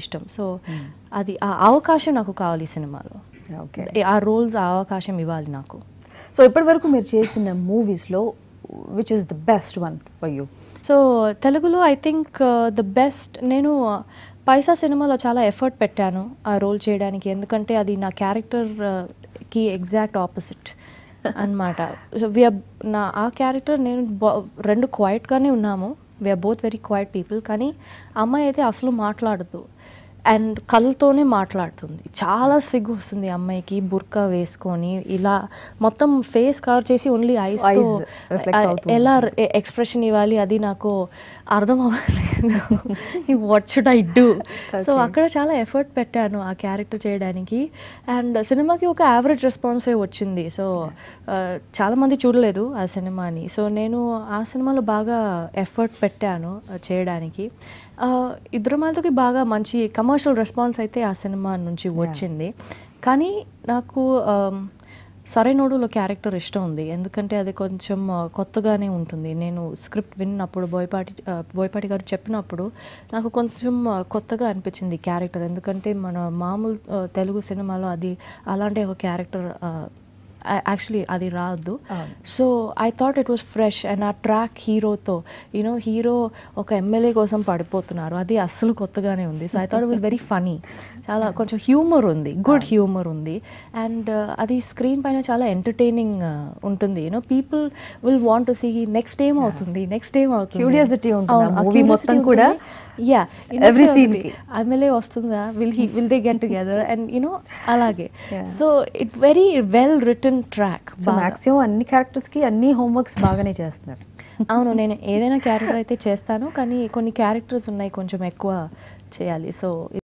ఇష్టం. సో అది ఆ అవకాశం నాకు కావాలి ఈ సినిమాలో. ఓకే, ఆ రోల్స్ ఆ అవకాశం ఇవ్వాలి నాకు. సో ఇప్పటివరకు మీరు చేసిన మూవీస్లో which is the best one for you? So తెలుగులో ఐ థింక్ ద బెస్ట్, నేను పైసా సినిమాలో చాలా ఎఫర్ట్ పెట్టాను ఆ రోల్ చేయడానికి, ఎందుకంటే అది నా క్యారెక్టర్కి ఎగ్జాక్ట్ ఆపోజిట్ అనమాట. సో ఆ క్యారెక్టర్ నేను రెండు క్వైట్గానే ఉన్నాము, we are both very quiet people. కానీ అమ్మాయి అయితే అసలు మాట్లాడదు అండ్ కళ్ళతోనే మాట్లాడుతుంది. చాలా సిగ్గు వస్తుంది అమ్మాయికి, బుర్కా వేసుకొని ఇలా మొత్తం ఫేస్ కవర్ చేసి ఓన్లీ ఐస్తో ఎలా ఎక్స్ప్రెషన్ ఇవ్వాలి అది నాకు అర్థం అవ్వలేదు. What should I do? So అక్కడ చాలా ఎఫర్ట్ పెట్టాను ఆ క్యారెక్టర్ చేయడానికి అండ్ సినిమాకి ఒక యావరేజ్ రెస్పాన్సే వచ్చింది. సో చాలామంది చూడలేదు ఆ సినిమాని. సో నేను ఆ సినిమాలో బాగా ఎఫర్ట్ పెట్టాను చేయడానికి. ఇద్దరమాలతోకి బాగా మంచి కమర్షియల్ రెస్పాన్స్ అయితే ఆ సినిమా నుంచి వచ్చింది. కానీ నాకు సరైనోడులో క్యారెక్టర్ ఇష్టం ఉంది, ఎందుకంటే అది కొంచెం కొత్తగానే ఉంటుంది. నేను స్క్రిప్ట్ విన్నప్పుడు బోయపాటి గారు చెప్పినప్పుడు నాకు కొంచెం కొత్తగా అనిపించింది క్యారెక్టర్, ఎందుకంటే మన మామూలు తెలుగు సినిమాలో అది అలాంటి ఒక క్యారెక్టర్ యాక్చువల్లీ అది రాదు. So I thought it was fresh and ఆ ట్రాక్ హీరోతో హీరో ఒక ఎమ్మెల్యే కోసం పడిపోతున్నారు, అది అస్సలు కొత్తగానే ఉంది. So I thought it was very funny, చాలా కొంచెం హ్యూమర్ ఉంది, గుడ్ హ్యూమర్ ఉంది అండ్ అది స్క్రీన్ పైన చాలా ఎంటర్టైనింగ్ ఉంటుంది. People will want to see next ఏం అవుతుంది, నెక్స్ట్ ఏం అవుతుంది, క్యూరియాసిటీ ఉంటుంది మొత్తం కూడా. యా, ఎమ్మెల్యే వస్తుందా, will they get together and అలాగే. So it very well written track. Maximum అన్ని క్యారెక్టర్స్కి అన్ని హోంవర్క్స్ బాగానే చేస్తున్నారు. అవును, నేను ఏదైనా క్యారెక్టర్ అయితే చేస్తాను, కానీ కొన్ని క్యారెక్టర్స్ ఉన్నాయి కొంచెం ఎక్కువ చేయాలి. సో